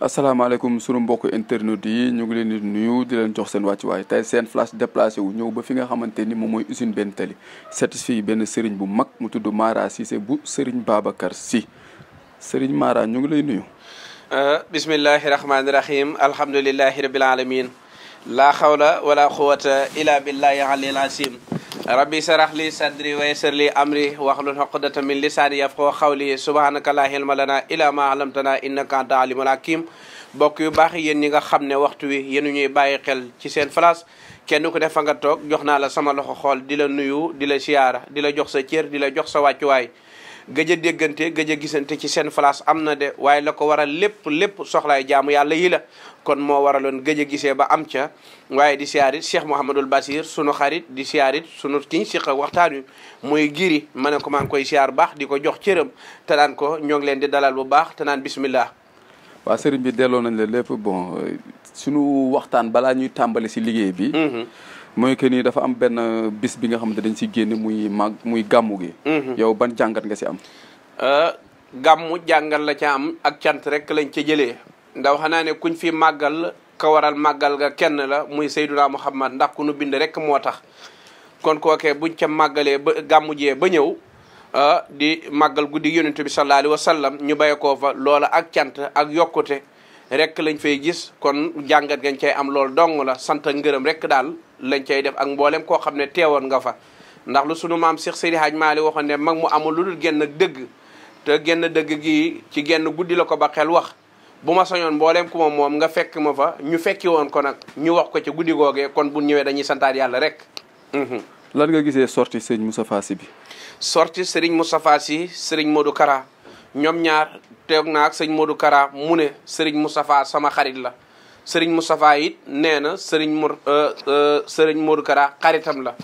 asalaamaaleykum sunu mbokk internet yi ñu ngi leen di nuyu di leen jox seen wàccuwaay tey seen flash déplacé wu ñëw ba fi nga xamante ni moom mooy usine Bène Tally certifié benn sëriñ bu mag mu tudd Mara Cissé bu sëriñ Babacar Sy sëriñ Mara ñu ngi lay nuyu. bismillahi rahmaani rahim alhamdulillahi rabbil alamin laa xawla wala quwata illa billahi alil asim rabbi sarah li sadri wa yassir li amri wahlul uqdata min lisani yafqahu qawli subhanaka la ilma lana illa ma allamtana innaka anta alimul hakim bokk yu baax yéen ñi nga xam ne waxtu wi yéen ñuy bàyyi xel ci seen place kenn ku ne fa nga toog jox naa la sama loxo xool di la nuyu di la siyaara di la jox sa cër di la jox sa wàccuwaay gëj a déggante gëj a gisante ci seen place am na de waaye la ko waral lépp soxlaay jaamu yàlla yi la kon moo waraloon gëj a gisee ba am ca waaye di siyaarit Cheikh Mouhamadul Basir sunu xarit di siyaarit sunu kiñ siq waxtaan wi muy giri ma ne ko maa ngi koy siyaar baax di ko jox cëram te naan ko ñoo ngi leen di dalal bu baax te naan bismillah. waaw sëriñ bi delloo nañ la lépp bon sunu waxtaan balaa ñuy tàmbali si liggéey bi. mooy que ni dafa am benn bis bi nga xamante dañ si génn muy gàmmu gi. yow ban jàngat nga si am. gàmmu jàngat la ca am ak cant rek lañ ca jëlee ndax xanaa ne kuñ fi màggal ka waral màggal ga kenn la muy Seyduna Muhammad ndax ku nu bind rek moo tax kon kookee buñ ca màggalee ba gàmmu jee ba ñëw di màggal guddi yonent bi sallallahu alayhi wa sallam ñu béye koo fa loola ak cant ak yokkute rek lañ fay gis kon jàngat gañ cay am loolu dong la sant ak ngërëm rek daal lañ cay def ak mboolem koo xam ne teewoon nga fa ndax lu sunu maam Cheikh Seydi Hadj Malick waxoon ne mag mu amul lu dul genn dëgg te genn dëgg gi ci genn guddi la ko ba xel wax bu ma soñoon mboolem ku ma moom nga fekk ma fa ñu fekki woon ko nag ñu wax ko ci guddi googee kon bu ñëwee dañuy santaat yàlla rek. lan nga gisee sorti sëñ Moustapha Sy bi. sorti Serigne Moustapha Sy Serigne Modou Kara ñoom ñaar teeg naa ak sëñ Modou Kara mu ne Serigne Moustapha sama xarit la Serigne Moustapha it nee na Serigne Modou Kara xaritam la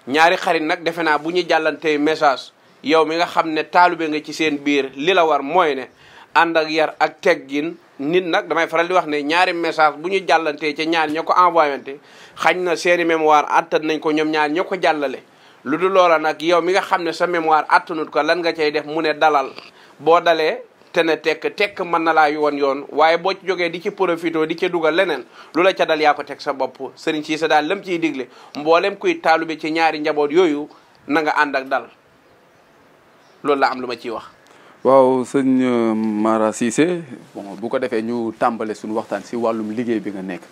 ñaari xarit nag defe naa bu ñu jàllantee message yow mi nga xam ne taalube nga ci seen biir li la war mooy ne ànd ak yar ak teggin nit nag damay faral di wax ne ñaari message bu ñu jàllantee ca ñaar ña ko envoyé xañ na seeni mémoire attan nañ ko ñoom ñaar ña ko jàllale lu dul loola nag yow mi nga xam ne sa mémoire attanut ko lan nga cay def mu ne dalal boo dalee te ne tekk mën na laa yoon waaye boo ci jógee di ci profité di ci dugal leneen lu la ca dal yaa ko teg sa bopp Serigne Cissé daal lam ciy digle mboolem kuy taalube ci ñaari njaboot yooyu na nga ànd ak dal loolu la am lu ma ciy wax. waaw sëñ Mara Cissé bon bu ko defee ñu tàmbale suñu waxtaan si wàllum liggéey bi nga nekk.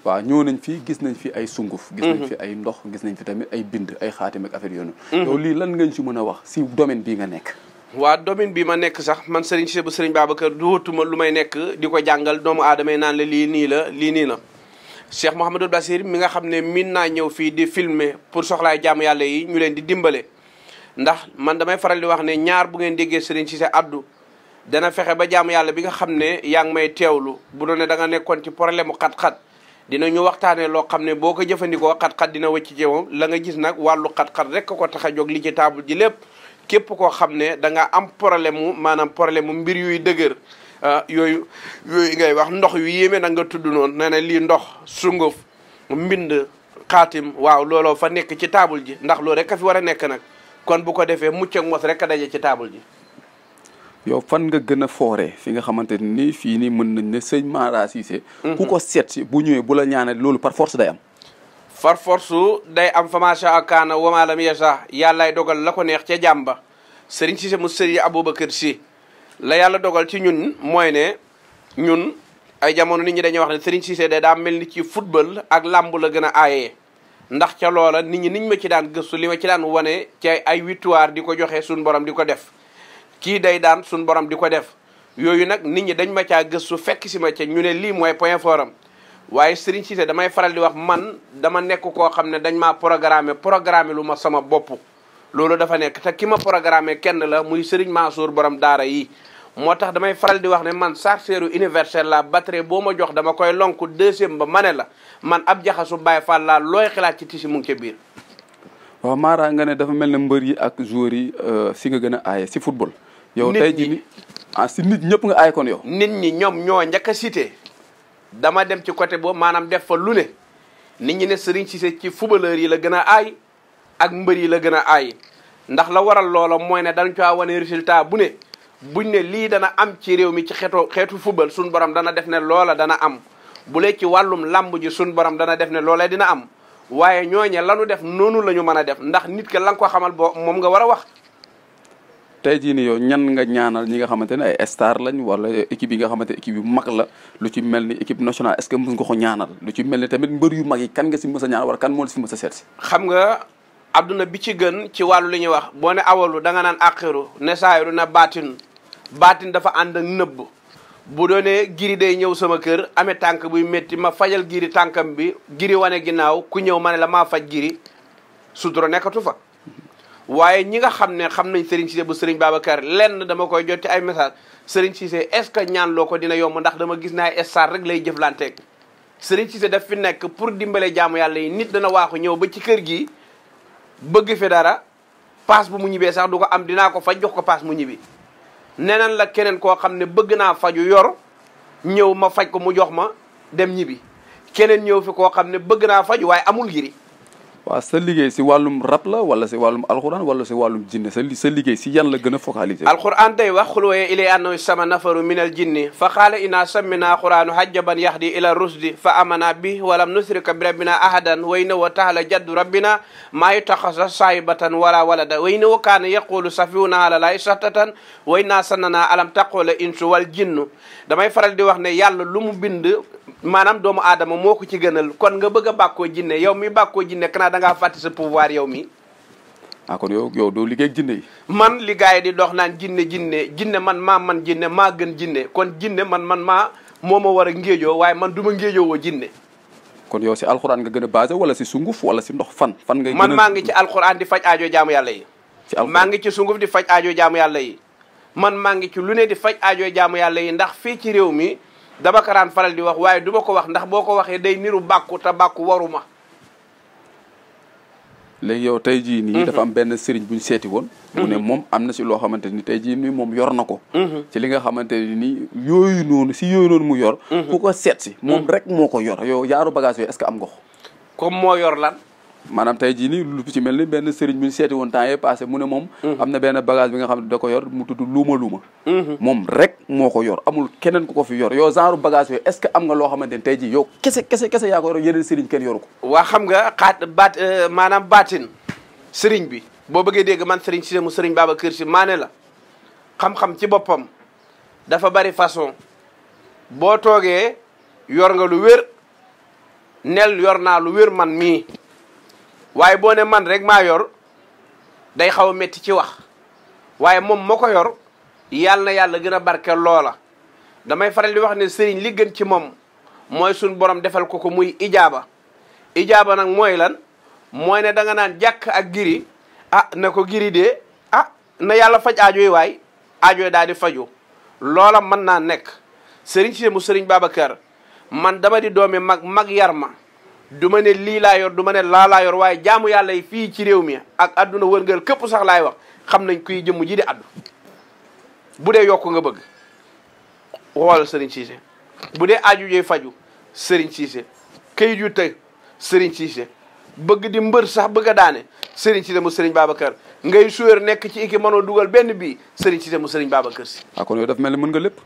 waaw ñëw nañ fi gis nañ fi ay sunguf. gis nañ fi ay ndox gis nañ fi tamit ay bind ay xaatim ak affaire yoonu. yow lii lan ngañ si mën a wax si domaine bii nga nekk. waa domaine bi ma nekk sax man Serigne Cissé bu Serigne Babacar du wutuma lu may nekk di ko jàngal doomu aadama yi naan la lii nii la lii nii la. Cheikh Mouhamadul Basir mi nga xam ne miin naa ñëw fii di filmer pour soxlaay jaamu yàlla yi ñu leen di dimbale. ndax man damay faral di wax ne ñaar bu ngeen déggee Serigne Cissé addu dana fexe ba jaamu yàlla bi nga xam ne yaa ngi may teewlu bu doon ne da nga nekkoon ci problème mu xat-xat dinañu waxtaanee loo xam ne boo ko jëfandikoo xat-xat dina wëcc ci moom la nga gis nag wàllu xat-xat rek ko tax a jóg li ci table ji lépp képp koo xam ne da nga am problème mu maanaam problème mu mbir yuy dëgër yooyu ngay wax ndox yu yéeme nag nga tudd noonu nee na lii ndox sunguf mbind xaatim waaw looloo fa nekk ci table ji ndax loolu rek a fi war a nekk nag kon bu ko defee mucc ak mos rek a daje ci table ji. yow fan nga gën a fooree fi nga xamante ni fii nii mën nañ ne sëñ Mara Cissé. ku ko seet si bu ñëwee bu la ñaanal loolu par force day am. par force day am famasha akaana wamaalam yasa yàllaay dogal la ko neex ca jàmba Serigne Cissé mu Serigne Aboubacar Sy la yàlla dogal ci ñun mooy ne ñun ay jamono nit ñi dañuy wax ne Serigne Cissé day daa mel ni ci football ak làmb la gën a aayee. ndax ca loola nit ñi niñ ma ci daan gëstu li ma ci daan wane ci ay victoire di ko joxe suñ borom di ko def kii day daan suñ borom di ko def yooyu nag nit ñi dañ ma caa gëstu fekk si ma ca ñu ne lii mooy point fort am waaye Serigne Cissé damay faral di wax man dama nekk koo xam ne dañ maa programmé lu ma sama bopp loolu dafa nekk te ki ma programmé kenn la muy Serigne Mansour borom daara yi moo tax damay faral di wax ne man chargeur universel la batterie boo ma jox dama koy lonku deuxième ba ma ne la man ab jaxasu Baye Fall laa looy xalaat ci tisi mu ngi ca biir. waaw Mara nga ne dafa mel ne mbër yi ak joueurs yi si nga gën a aaye si football. yow tey jii ni si nit ñëpp nga aaye kon yow. nit ñi ñoom ñoo njëkk a cité dama dem ci côté boobu maanaam def fa lu ne nit ñi ne Serigne Cissé ci footballeur yi la gën a aay ak mbër yi la gën a aay ndax la waral loola mooy ne dañ caa wane résultat bu ne buñ ne lii dana am ci réew mi ci xeetu football suñ borom dana def ne loola dana am bu lee ci wàllum làmb ji suñ borom dana def ne loola dina am waaye ñooñe lanu def noonu la ñu mën a def ndax nit ke la nga ko xamal boo moom nga war a wax. tey jii nii yow ñan nga ñaanal ñi nga xamante ne ay star lañ wala équipe yi nga xamante ne équipe yu mag la lu ci mel ni équipe nationale est-ce que mës nga ko ñaanal lu ci mel ni tamit mbër yu mag yi kan nga si mës a ñaanal wala kan moo la si mës a seet si. xam nga adduna bi ci gën ci wàllu li ñuy wax boo ne awalu da nga naan aqiru ne saayiru na baatin dafa ànd ak nëbb bu doonee giri day ñëw sama kër amee tànk buy métti ma fajal giri tànkam bi giri wane ginnaaw ku ñëw ma ne la maa faj giri sutura nekkatu fa. waaye ñi nga xam ne xam nañ Serigne Cissé bu Serigne Babacar lenn dama koy jot ci ay message Serigne Cissé est-ce que ñaan loo ko dina yomb ndax dama gis ne ay star rek lay jëflanteeg Serigne Cissé daf fi nekk pour dimbale jaamu yàlla yi nit dana waaxu ñëw ba ci kër gi bëgg fi dara paas bu mu ñibbee sax du ko am dinaa ko faj jox ko paas mu ñibbi neneen la keneen koo xam ne bëgg naa faju yor ñëw ma faj ko mu jox ma dem ñibbi keneen ñëw fi koo xam ne bëgg naa faju waaye amul giri. waaw sa liggéey si wàllum rap la wala si wàllum alxuraan wala si wàllum jinne sa liggéey si yan la gën a focaliser. alxuraan day wax xul waye ilay annahu sama nafaru minal jinni fa xaala ina sammina quraanu hajjaban yahdi ila rusdi fa amana bi walam nusrika bi rabbina ahadan way na wa taala jaddu rabbina maa yutaxasa saahibatan wala walada way na wa kaana yaqulu safiuna ala lay sahtatan way naa sannana alam taqula insu wal jinnu damay faral di wax ne yàlla lu mu bind maanaam doomu aadama moo ko ci gënal kon nga bëgg a bàkkoo jinne yow mi bàkkoo jinne kanaa da ngaa fàtte sa pouvoir yow mi ah kon yow doo liggéey ak jinne yi. man li gars yi di dox naan jinne man jinne maa gën jinne kon jinne man maa moo ma war a ngéejoo waaye man du ma ngéejoo woo jinne. kon yow si alxuraan nga gën a basé wala si sunguf wala si ndox fan ngay. man maa ngi ci alxuraan di faj aajo jaamu yàlla yi. ci alxuraan maa ngi ci sunguf di faj aajo jaamu yàlla yi. man maa ngi ci lu ne di faj aajo jaamu yàlla yi ndax fii ci réew mi dama karaan faral di wax waaye du ma ko wax ndax boo ko waxee day niru bàkku te bàkku waruma. léegi yow tey jii nii dafa am benn sëriñ bu ñu seeti woon mu ne moom am na si loo xamante ni tey jii nii moom yor na ko ci li nga xamante ni nii yooyu noonu mu yor ku ko seet si moom rek moo ko yor yow yaaru bagage yooyu est-ce que am nga ko comme moo yor lan maanaam tey jii nii lu ci mel ni benn sëriñ bu ñu seeti woon temps yee passé mu ne moom am na benn bagage bi nga xam ne da ko yor mu tudd luuma moom rek moo ko yor amul keneen ku ko fi yor yow genre bagage yooyu est-ce que am nga loo xamante ni tey jii yow kese yaa ko yor yeneen sëriñ kenn yoru ko waa xam nga maanaam baatin sëriñ bi boo bëggee dégg man sëriñ Cissé mu sëriñ Babacar Sy maa ne la xam-xam ci boppam dafa bari façon boo toogee yor nga lu wér nel yor naa lu wér man mii waaye boo ne man rek maa yor day xaw a métti ci wax waaye moom moo ko yor yàlla na yàlla gën a barkeel loola damay faral di wax ne sëriñ li gën ci moom mooy suñ borom defal ko muy ijaaba nag mooy lan mooy ne da nga naan jàkk ak giri na ko giri de na yàlla faj aajo yi waay aajo yi daal di faju loola mën naa nekk sëriñ Cissé mu sëriñ Babacar man dama di doomi mag yar ma du ma ne lii laa yor du ma ne laa yor waaye jaamu yàlla yi fii ci réew mi ak adduna wërngal képp sax laay wax xam nañ kuy jëmm ji di addu bu dee yokku nga bëgg xoolal Serigne Cissé bu dee aju jooy faju Serigne Cissé kayit yu tëj Serigne Cissé bëgg di mbër sax bëgg a daane Serigne Cissé mu Serigne Babacar ngay joueur nekk ci équipe mënoo dugal benn bii Serigne Cissé mu Serigne Babacar si. kon yow daf mel ni mën nga lépp.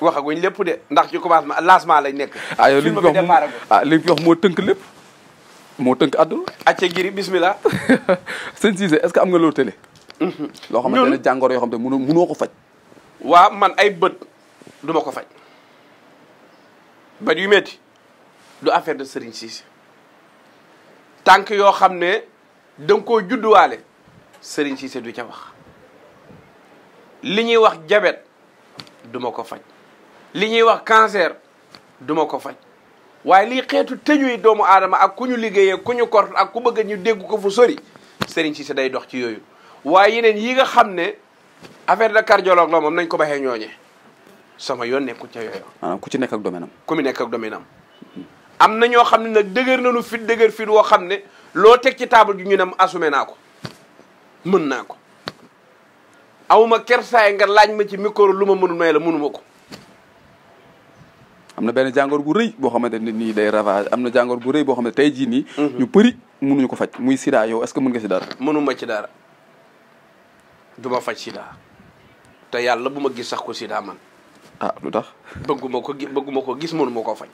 waxaguñ lépp de ndax ci commencement lancement lañ nekk. yow li nga fi wax moo tënk lépp moo tënk àdduna. acca giri bismillah. sëñ Cissé est-ce que am nga loo télé. loo xamante ne jàngoro yoo xam ne mënoo ko faj. waaw man ay bët du ma ko faj bët yu metti du affaire de Serigne Cissé tànk yoo xam ne da nga koo judduwaale Serigne Cissé du ca wax li ñuy wax diabète du ma ko faj. li ñuy wax cancer duma ko faj waaye lii xeetu tëjuy doomu aadama ak ku ñu liggéeyee ku ñu kort ak ku bëgg ñu dégg ko fu sori Serigne Cissé day dox ci yooyu waaye yeneen yi nga xam ne affaire de cardiologue la moom nañ ko baxee ñooñee sama yoon nekku ca yooyu. maanaam ku ci nekk ak domaine am. ku mu nekk ak domaine am na ñoo xam ne nag dëgër nañu fit dëgër fit woo xam ne loo teg ci table ju ñu ne assumé naa ko mën naa ko awuma kersaay nga laaj ma ci micro lu ma mënul may la mënuma ko. am na benn jàngoor bu rëy boo xamante ne nii day ravage am na jàngoor bu rëy boo xam ne tey jii nii. ñu bëri mënuñu ko faj muy sida yow est-ce que mën nga si dara. mënuma ci dara du ma faj sida. te yàlla bu ma gis sax ko sida man. ah lu tax. bëgguma ko gis mënuma koo faj.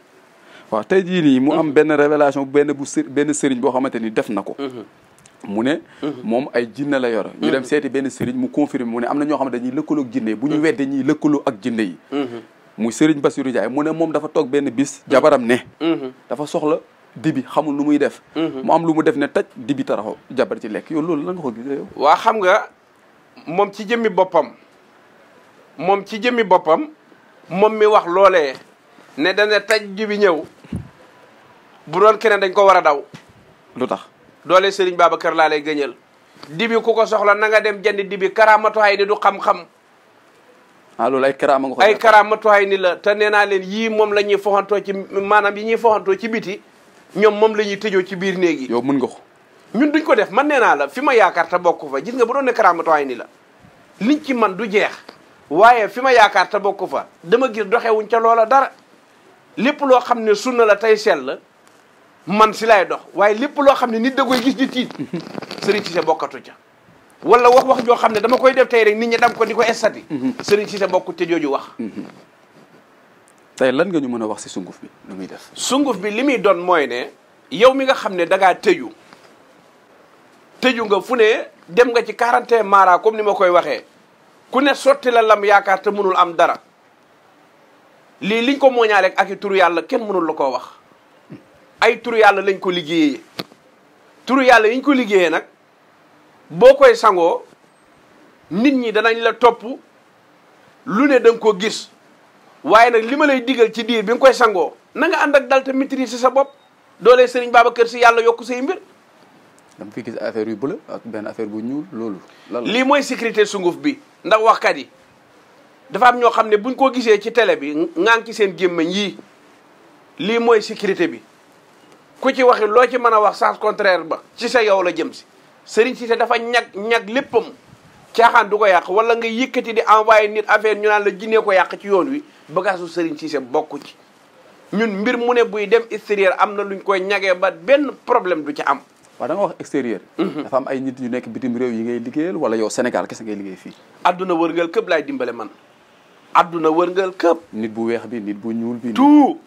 waaw tey jii nii mu am benn révélation benn sëriñ boo xamante ni def na ko. mu ne moom ay jinne la yor. ñu dem seeti benn sëriñ mu confirmé mu ne am na ñoo xam ne dañuy lëkkaloo ak jinne bu ñu wedde ñuy lëkkaloo ak jinne yi. muy sëriñ Bassirou Ndiaye mu ne moom dafa toog benn bis jabaram ne. dafa soxla dibi xamul nu muy def. mu am lu mu def ne taj dibi taraxo jabar ci lekk yow loolu lan nga ko gisee yow. waa xam nga moom ci jëmmi boppam moom mi wax loolee ne dana taj dibi ñëw bu doon keneen dañ ko war a daw. lu tax. doole Serigne Babacar laa lay gëñal dibi ku ko soxla na nga dem jënd dibi karaamatuwaay ni du xam-xam. ah loolu ay karaama nga ko. ay karaamatuwaay ni la te nee naa leen yii moom la ñuy foxantoo ci maanaam yi ñuy foxantoo ci biti ñoom moom la ñuy tëjoo ci biir néeg yi. yow mën nga ko. ñun duñ ko def man nee naa la fi ma yaakaar te bokk fa gis nga bu doon ne karaamatuwaay ni la liñ ci man du jeex waaye fi ma yaakaar te bokk fa dama gis doxewuñ ca loola dara lépp loo xam ne sunna la tey sell man si lay dox waaye lépp loo xam ne nit da koy gis di tiit Serigne Cissé bokkatu ca wala wax joo xam ne dama koy def tey rek nit ñi dam ko di ko estati Serigne Cissé bokku te jooju wax. tey lan nga ñu mën a wax si sunguf bi lu muy def. sunguf bi li muy doon mooy ne yow mi nga xam ne da ngaa tëju nga fu ne dem nga ci 41 mara comme ni ma koy waxee ku ne sotti la lam yaakaar te mënul am dara lii liñ ko mooñaale ak i turu yàlla kenn mënul la koo wax. ay turu yàlla lañ ko liggéeyee turu yàlla yiñ ko liggéeyee nag boo koy sangoo nit ñi danañ la topp lu ne da nga ko gis waaye nag li ma lay digal ci diir bi nga koy sangoo na nga ànd ak dal te maîtriser sa bopp doolee Serigne Babacar Sy yàlla yokk say mbir. dama fi gis affaire yu bëla ak benn affaire bu ñuul loolu. lii mooy sécurité sunguf bi ndax waxkat yi dafa am ñoo xam ne buñ ko gisee ci télé bi ngaa ngi ci seen gémmañ yii lii mooy sécurité bi. ku ci waxi loo ci mën a wax sens contraire ba ci sa yow la jëm si Serigne Cissé dafa ñag léppam caaxaan du ko yàq wala nga yëkkati di envoyé nit affaire ñu naan la jinnee ko yàq ci yoon wi bagaasu Serigne Cissé bokku ci ñun mbir mu ne buy dem extérieur am na luñ koy ñagee ba benn problème du ci am. waaw da nga wax extérieur. dafa am ay nit yu nekk bitim réew yi ngay liggéeyal wala yow Sénégal kese ngay liggéey fii. adduna wërngal këpp laay dimbale man adduna wërngal këpp. nit bu weex bi nit bu ñuul bi. tout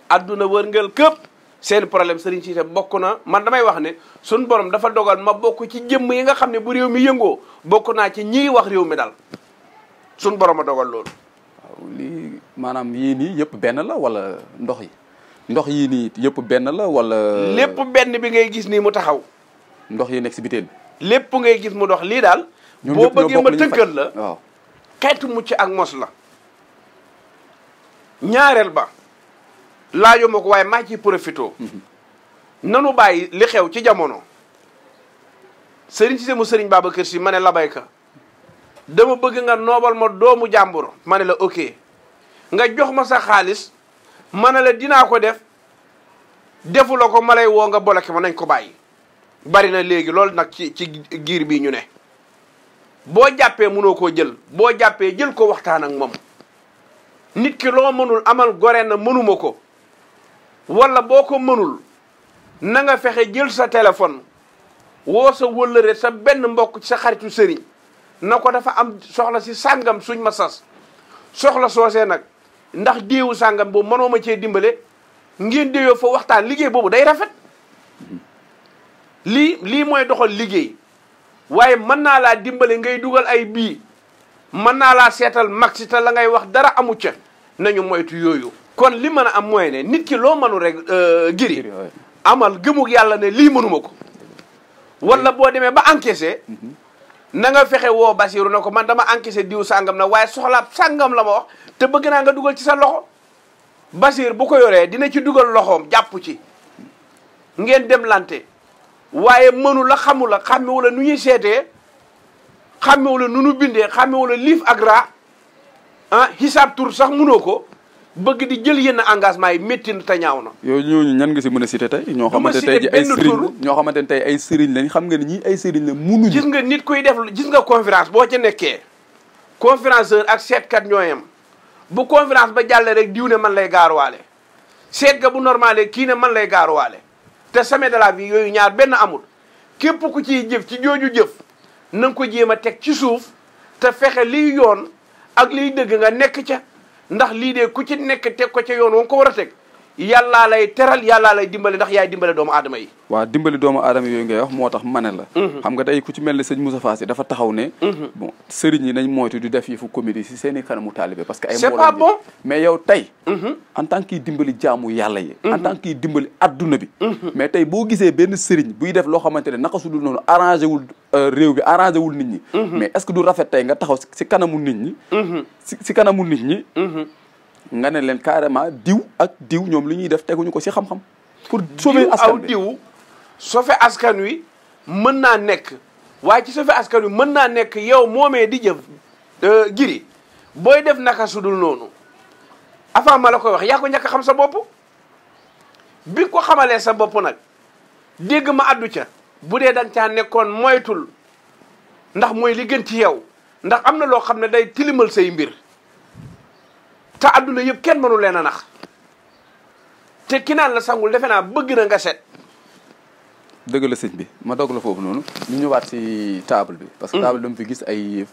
adduna wërngal këpp. seen problème Serigne Cissé bokk na man damay wax ne suñ borom dafa dogal ma bokk ci jëmm yi nga xam ne bu réew mi yëngoo bokk naa ci ñiy wax réew mi dal suñ borom a dogal loolu. waaw lii maanaam yii nii yëpp benn la wala ndox yii nii yëpp benn la wala. lépp benn bi ngay gis nii mu taxaw. ndox yi nekk si biteen. lépp ngay gis mu dox lii daal. boo bëggee ma tënkal la waaw. xeetu mucc ak mos la. ñaareel ba. laajoo ma ko waaye maa ciy profité nanu bàyyi li xew ci jamono Serigne Cissé mu Serigne Babacar Sy ma ne la bayka dama bëgg nga noobal ma doomu jàmbur ma ne la ok nga jox ma sa xaalis ma ne la dinaa ko def defu la ko ma lay woo nga bloqué ma nañ ko bàyyi. bari na léegi loolu nag ci giir bii ñu ne boo jàppee mënoo koo jël boo jàppee jël ko waxtaan ak moom nit ki loo mënul amal gore na mënuma ko. wala boo ko mënul na nga fexe jël sa téléphone woo sa wëllëre sa benn mbokk ci sa xaritu sëriñ na ko dafa am soxla si sàngam suñ ma sas soxla soosee nag ndax déewu sàngam boobu mënoo ma cee dimbale ngeen déeyoo fa waxtaan liggéey boobu day rafet lii mooy doxal liggéey waaye mën naa laa dimbale ngay dugal ay bii mën naa laa seetal maxi te la ngay wax dara amu ca nañu moytu yooyu. kon li mën a am mooy ne nit ki loo mënul rek giri amal gëmug yàlla ne lii mënuma ko wala boo demee ba encaissé na nga fexe woo Basiru na ko man dama encaissé diw sàngam na waaye soxla sàngam la ma wax te bëgg naa nga dugal ci sa loxo Basir bu ko yoree dina ci dugal loxoom jàpp ci ngeen dem lante waaye mënu la xamu la xàmmewu la nu ñuy seetee xàmmewu la nu nu bindee xàmmewu la liif ak raa xisaab tur sax mënoo ko bëgg di jël yenn engagement yi métti na te ñaaw na. yow ñooñu ñan nga si mën a cité tey. ñoo xamante tey ji ay sëriñ ñoo xamante ne tey ay sëriñ lañ xam nga ni ñii ay sëriñ la munuñu. gis nga nit kuy def gis nga conférence boo ca nekkee conférenceur ak seetkat ñooyam bu conférence ba jàllee rek diw ne man lay gaaruwaale seet ga bu normalé kii ne man lay gaaruwaale te jamais de la vie yooyu ñaar benn amul képp ku ciy jëf ci jooju jëf na nga ko jéem a teg ci suuf te fexe liy yoon ak liy dëgg nga nekk ca ndax lii de ku ci nekk teg ko ca yoon wa nga ko war a teg yàllaa lay teral yàllaa lay dimbale ndax yaay dimbale doomu aadama yi. waaw dimbali doomu aadama yooyu ngay wax moo tax ma ne la. xam nga tey ku ci mel ne sëñ Moustapha Sy dafa taxaw ne. bon sëriñ yi nañ moytu di def yi fu comédie si seen i kanamu taalibe parce que ay c'est pas bon mais yow tey. en tant que dimbali jaamu yàlla yi. en tant que dimbali adduna bi. mais tey boo gisee benn sëriñ buy def loo xamante ne naka su dul noonu arrangé wul réew bi arrangé wul nit ñi. mais est-ce que du rafet tey nga taxaw si kanamu nit ñi. si kanamu nit ñi. nga ne leen carrément diw ak diw ñoom li ñuy def teguñu ko si xam-xam. pour sauver askan bi diw sauver askan wi mën naa nekk waaye ci sauver askan wi mën naa nekk yow moomee di jëf giri booy def naka sudul noonu avant ma la koy wax yaa ko ñàkk xam sa bopp bi ko xamalee sa bopp nag dégg ma addu ca bu dee danga caa nekkoon moytul ndax mooy li gën ci yow ndax am na loo xam ne day tilimal say mbir te adduna yëpp kenn mënu leen a nax te ki naan la sangul defe naa bëgg na nga set. dëgg la sëñ bi ma dogg la foofu noonu ñu ñëwaat si table bi. parce que table dama fi gis ay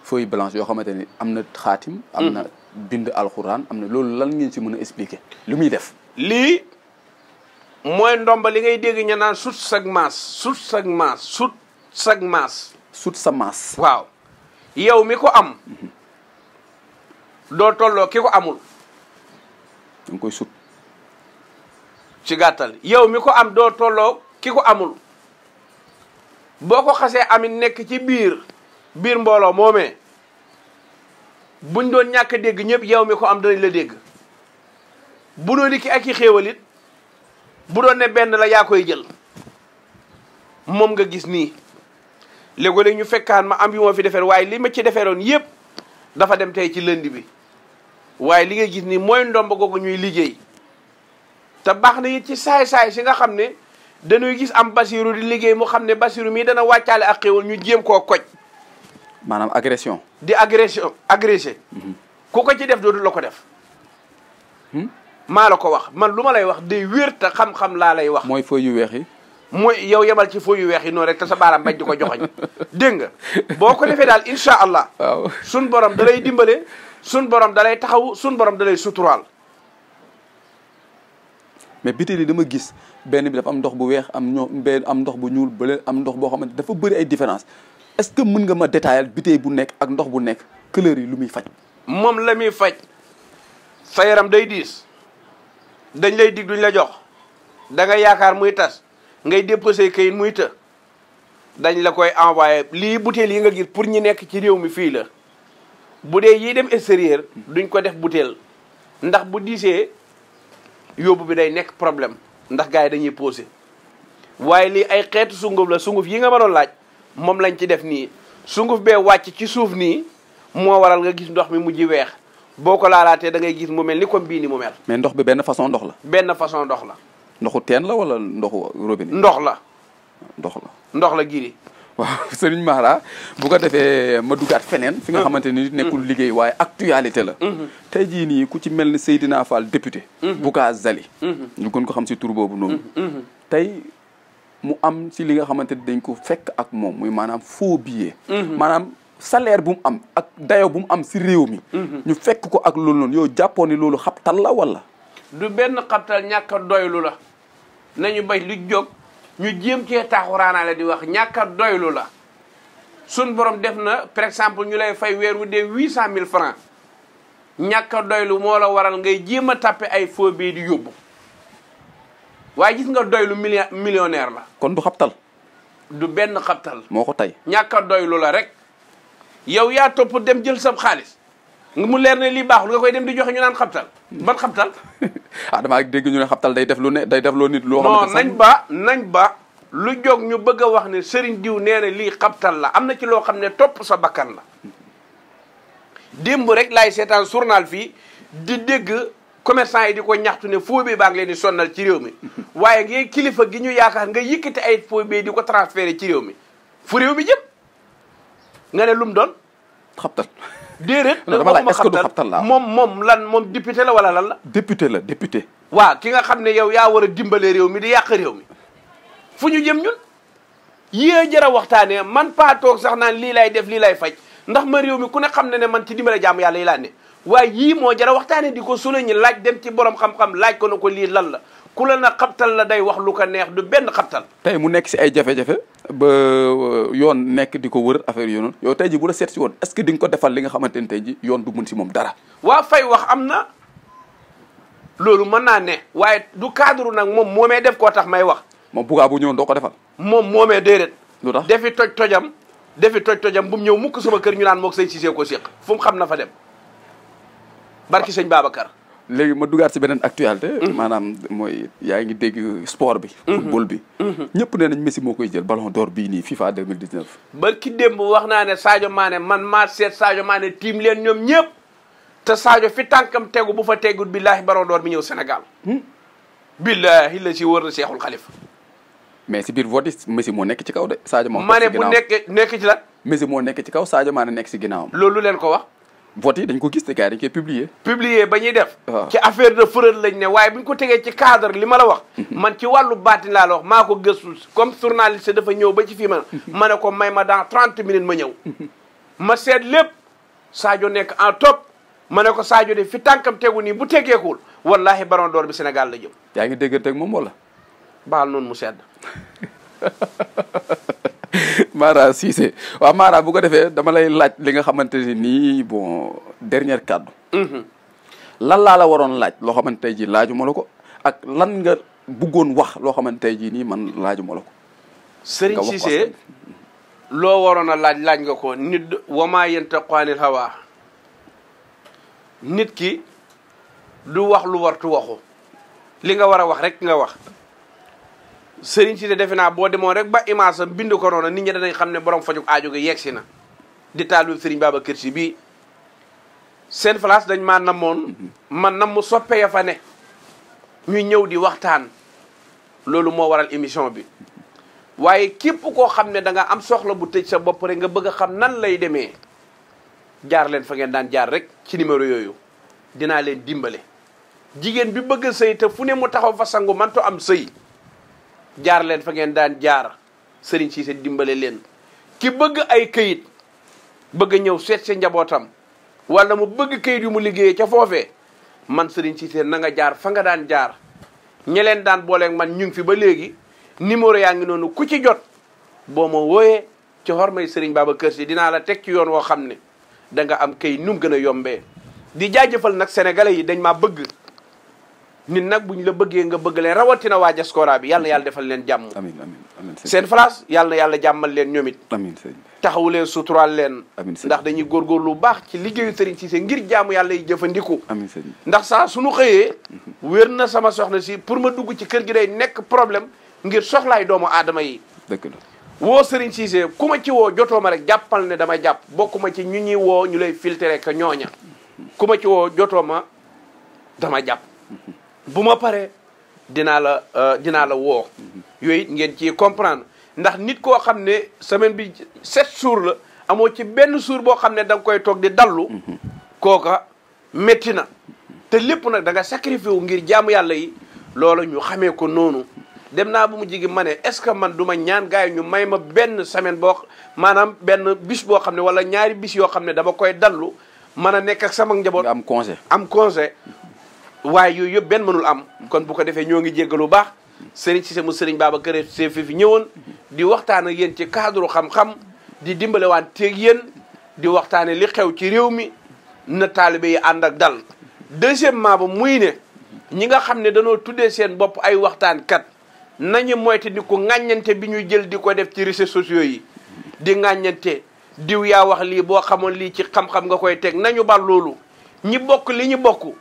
feuilles blanches yoo xamante ni am na xaatim. am na bind alxuraan am na loolu lan ngeen si mën a expliquer lu muy def. lii mooy ndomba li ngay dégg ñu naan sut sag maas sut sag maas sut sag maas. sut sa maas. waaw yow mi ko am. doo tolloo ki ko amul. da nga koy sut. ci gàttal yow mi ko am doo tolloo ki ko amul boo ko xasee amit nekk ci biir mbooloo moomee buñ doon ñàkk a dégg ñëpp yow mi ko am danañ la dégg bu doon ki ak i xéewalit bu doon ne benn la yaa koy jël moom nga gis nii léegi-léeg ñu fekkaan ma am yu ma fi defee waaye li ma ci defeeroon yëpp dafa dem tey ci lënd bi waaye li nga gis nii mooy ndomb googu ñuy liggéey te baax na it ci saay-saay si nga xam ne dañuy gis am basiru di liggéey mu xam ne basiru mii dana wàccaale ak xéwal ñu jéem koo koj. maanaam agression. di agressé. ku ko ci def dootu la ko def. maa la ko wax man lu ma lay wax day wér te xam-xam laa lay wax. mooy feuilles yu weex yi. mooy yow yemal ci feuilles yu weex yi noonu rek te sa baaraam bañ di ko joxoñ dégg nga boo ko defee daal incha allah. waaw sun borom da lay dimbale sun borom da lay taxaw sun borom da lay suturaal. mais bitéel yi dama gis benn bi dafa am ndox bu weex am ndox bu ñuul bële am ndox boo xamante dafa bëri ay différence est-ce que mën nga ma détailler bitéel bu nekk ak ndox bu nekk couleur yi lu muy faj. moom la muy faj sa yaram day diis dañ lay dig duñ la jox da nga yaakaar muy tas ngay déposé kayit muy të dañ la koy envoyé lii butéel yi nga gis pour ñi nekk ci réew mi fii la bu dee yiy dem extérieur duñ ko def butéel ndax bu diisee yóbbu bi day nekk problème ndax gars yi dañuy posé waaye lii ay xeetu sunguf la sunguf yi nga ma doon laaj moom lañ ci def nii sunguf bee wàcc ci suuf nii moo waral nga gis ndox mi mujj weex boo ko laalaatee da ngay gis mu mel ni comme bii ni mu mel. mais ndox bi benn façon ndox la. benn façon ndox la. ndoxu teen la wala ndoxu robinet. ndox la. ndox la giri. waaw Serigne Mara bu ko defee ma dugaat feneen. fi nga xamante ni nekkul liggéey waaye actualité la. tey jii nii ku ci mel ni Seydina Fall député. Bougazelli. ñu gën ko xam si tur boobu noonu. tey mu am si li nga xamante ni dañ ko fekk ak moom muy maanaam faux billet. maanaam salaire bu mu am ak dayo bu mu am si réew mi. ñu fekk ko ak loolu noonu yow jàppoon ni loolu xabtal la wala. du benn xabtal ñàkk a doylu la nañu bay lu jóg. ñu jéem cee taaxuraanaale di wax ñàkk a doylu la sun borom def na par exemple ñu lay fay weer wu dee 800 000 francs ñàkk a doylu moo la waral ngay jéem a tàppe ay faux billets di yóbbu waaye gis nga doylu millionnaire la. kon du xabtal. du benn xabtal. moo ko tey. ñàkk a doylu la rek yow yaa topp dem jël sab xaalis nga mu leer ne lii baaxul nga koy dem di joxe ñu naan xabtal ban xabtal. ah damaa dégg ñu ne xabtal day def lu ne day def loo nit. loo non nañ ba lu jóg ñu bëgg a wax ne sëriñ diw nee na lii xabtal la am na ci loo xam ne topp sa bakkan la. démb rek laay seetaan journal fii di dégg commerçant yi di ko ñaxtu ne faux billets baa ngi leen di sonnal ci réew mi waaye ngay kilifa gi ñu yaakaar nga yëkkati ay faux billets di ko transféré ci réew mi fu réew mi jëm nga ne lu mu doon. xabtal. déedéet dama laaj est-ce que du xabtal la moom député la wala lan la. député. waaw ki nga xam ne yow yaa war a dimbale réew mi di yàq réew mi fu ñu jëm ñun yée jara waxtaanee man paa toog sax naan lii lay def lii lay faj ndax ma réew mi ku ne xam ne ne man ci dimbale jaamu yàlla yi laa ne waaye yii moo jara waxtaane di ko sula ñi laaj dem ci borom xam-xam laaj ko na ko lii lan la ku la na xabtal la day wax lu ko neex du benn xabtal. tey mu nekk si ay jafe-jafe ba yoon nekk di ko wër affaire yoon yow tey ji bu la seet si woon est-ce que di nga ko defal li nga xamante ne tey ji yoon du mun si moom dara. waa fay wax am na loolu mën naa ne waaye du cadre nag moom moomee def koo tax may wax. moom bugaa bu ñëwoon doo ko defal. moom moomee déedéet. lu tax defi toj-tojam bu mu ñëw mukk sama kër ñu naan moog sëñ Cissé ko séq fu mu xam na fa dem barki sëñ Babacar. léegi ma dugaat si beneen actualité. maanaam mooy yaa ngi dégg sport bi. football bi. ñëpp nee nañ Messi moo koy jël ballon d'or bii nii FIFA 2019. barki démb wax naa ne Sadio Mané man maa seet Sadio Mané tiim leen ñoom ñëpp te Sadio fi tànkam tegu bu fa tegut billaahi ballon d'or bi ñëw Sénégal. billaahi la si wër na Seexul Xalifa. mais si biir vote yi Messi moo nekk ci kaw de. Sadio moo Mané bu nekk ci lan. Messi moo nekk ci kaw Sadio Mané nekk si ginnaawam. loolu leen ko wax. vote yi dañ ko gis te gars yi dañ koy publier ba ñuy def. waaw ci affaire de fraude lañ ne waaye bu ñu ko tegee ci cadre li ma la wax. man ci wàllu baatin laa la wax maa ko gëstu comme journaliste dafa ñëw ba ci fii ma ne ko may ma dans 30 minutes ma ñëw. ma seet lépp Sadio nekk en top ma ne ko Sadio de fi tànkam tegu nii bu tegeekul wallahi ballon d'or bi Sénégal la jëm. yaa ngi déggante ak moom wala. baal noonu mu sedd. Mara Cissé waaw Mara bu ko defee dama lay laaj li nga xamante ne nii bon dernière kàddu. lan laa la waroon laaj loo xamante tey jii laajuma la ko ak lan nga bëggoon wax loo xamante tey jii nii man laajuma la ko. Serigne Cissé loo waroon a laaj nga ko nit wama yantiqu anil hawa nit ki du wax lu wartu waxu li nga war a wax rek nga wax. Serigne Cissé defe naa boo demoon rek ba image am bind ko noonu nit ñi danañ xam ne borom fajug aajo gi yegsi na di taalu Serigne Babacar Sy bii seen place dañ maa namoon man nam mu soppe ya fa ne ñuy ñëw di waxtaan loolu moo waral émission bi waaye képp koo xam ne da nga am soxla bu tëj sa bopp rek nga bëgg a xam nan lay demee jaar leen fa ngeen daan jaar rek ci numéro yooyu dinaa leen dimbale jigéen bi bëgg a sëy te fu ne mu taxaw fa sangu manto am sëy jaar leen fa ngeen daan jaar Serigne Cissé dimbale leen ki bëgg ay këyit bëgg ñëw seet sa njabootam wala mu bëgg këyit yu mu liggéeyee ca foofee man Serigne Cissé na nga jaar fa nga daan jaar ñe leen daan booleeg man ñu ngi fi ba léegi numéro yaa ngi noonu ku ci jot boo ma wooyee ci xormay Serigne Babacar Sy dinaa la teg ci yoon woo xam ne da nga am këyit nu mu gën a yombee di jaajëfal nag sénégalais yi dañ maa bëgg nit nag buñ la bëggee nga bëgg leen rawatina waa diaspora bi yàlla na yàlla defal leen jàmm. amiin amiin seen place yàlla na yàlla jàmmal leen ñoom it. amiin sëñ taxawu leen suturaal leen. amiin sëñ ndax dañuy góorgóorlu lu baax ci liggéeyu Serigne Cissé ngir jaamu yàlla yi jëfandiku. amiin sëñ ndax saa suñu xëyee. wér na sama soxna si pour ma dugg ci kër gi day nekk problème ngir soxlaay doomu aadama yi. dëgg la woo Serigne Cissé ku ma ci woo jotoo ma rek jàppal ne dama jàpp bokkuma ci ñu ñuy woo ñu lay filtré ka ñooña ku ma ci woo jotoo ma dama jàpp. bu ma paree dinaa la woo yooyu ngeen ci comprendre ndax nit koo xam ne semaine bi 7 jours la amoo ci benn jour boo xam ne da nga koy toog di dallu kooka métti na te lépp nag da nga sacrifié wu ngir jaamu yàlla yi loolu ñu xamee ko noonu dem naa bu mu jigi ma ne est-ce que man du ma ñaan gars yi ñu may ma benn semaine boo maanaam benn bis boo xam ne wala ñaari bis yoo xam ne dama koy dallu mën a nekk ak sama njaboot am congé waaye yooyu yëpp benn mënul am kon bu ko defee ñoo ngi jéggalu baax Serigne Cissé mu Serigne Babacar Sy fi ñëwoon di waxtaan ak yéen ci cadre xam-xam di dimbale waan teeg yéen di waxtaane li xew ci réew mi na taalibe yi ànd ak dal deuxièmement ba muy ne ñi nga xam ne dañoo tuddee seen bopp ay waxtaankat nañu moyte di ko ŋàññante bi ñuy jël di ko def ci réseaux sociaux yi di ŋàññante diw yaa wax lii boo xamoon lii ci xam-xam nga koy teg nañu bal loolu ñi bokk li ñu bokk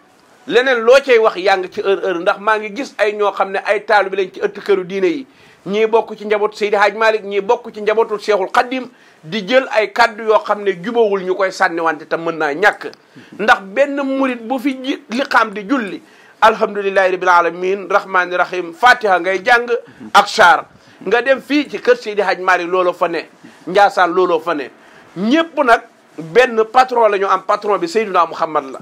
leneen loo cay wax yaa ngi ci heure ndax maa ngi gis ay ñoo xam ne ay taalibe lañ ci ëtt këru diine yi ñii bokk ci njabootu Seydi Hadj Malick ñii bokk ci njabootu Cheikhul Khadim di jël ay kaddu yoo xam ne jubawul ñu koy sànniwante te mën naa ñàkk ndax benn murit bu fi li xam di julli alhamdulillahi rabbil alamin rahmani rahim fatiha ngay jàng ak char nga dem fii ci kër Seydi Hadj Malick looloo fa ne Njaasaan looloo fa ne ñépp nag benn patron la ñu am patron bi Seydina Muhammad la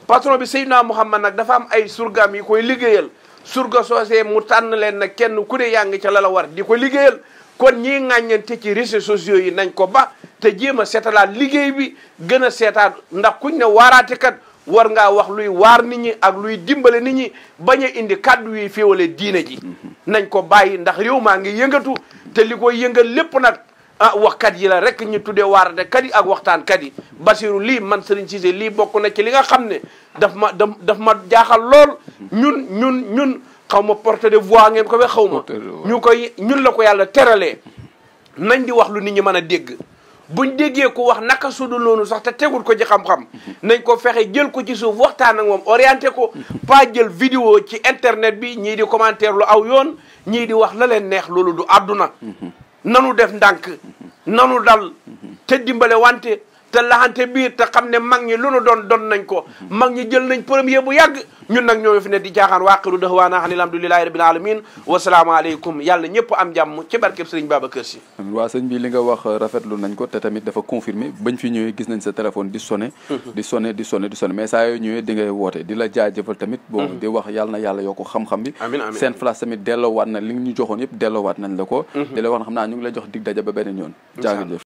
patron bi Seydina Muhammad nag dafa am ay surgaam yi koy liggéeyal surga soosee mu tànn leen nag kenn ku ne yaa ngi ca la la war di ko liggéeyal kon ñii ŋàññante ci réseaux sociaux yi nañ ko ba te jéem a seetalaat liggéey bi gën a seetaat ndax kuñ ne waaraatekat war ngaa wax luy waar nit ñi ak luy dimbale nit ñi bañ a indi kàddu yi féewale diine ji nañ ko bàyyi ndax réew maa ngi yëngatu te li koy yëngal lépp nag waxkat yi la rek ñu tuddee waaraatekat yi ak waxtaankat yi Basiru lii man Serigne Cissé lii bokk na ci li nga xam ne daf ma jaaxal lool ñun xaw ma porte de voix ngeen ko we xaw ma ñun la ko yàlla teralee nañ di wax lu nit ñi mën a dégg buñ déggee ko wax naka sudul noonu sax te tegul ko ci xam-xam nañ ko fexe jël ko ci suuf waxtaan ak moom orienté ko pas jël vidéo ci internet bi ñii di commentaire lu aw yoon ñii di wax la leen neex loolu du àdduna nanu def ndànk nanu dal te dimbale wante te laxante biir te xam ne mag ñi lu nu doon nañ ko mag ñi jël nañ premier bu yàgg ñun nag ñoo fi ne di jaaxaan waaqiru dahwaana an alhamdulillahi rabbil alamin wasalaamu aleykum yàlla ñëpp am jàmm ci barkeb sëriñ Babacar Sy. waa sëñ bi li nga wax rafetlu nañ ko te tamit dafa confirmé bañ fi ñëwee gis nañ sa téléphone di sonné di sonné mais saa yoo ñëwee di ngay woote di la jaajëfal tamit bon di wax yàlla na yàlla yokk xam-xam bi seen place tamit delloowaat na li ñu joxoon yëpp delloowaat nañ la ko di la wax na xam naa ñu ngi lay jox dig daja ba beneen yoon jaajëf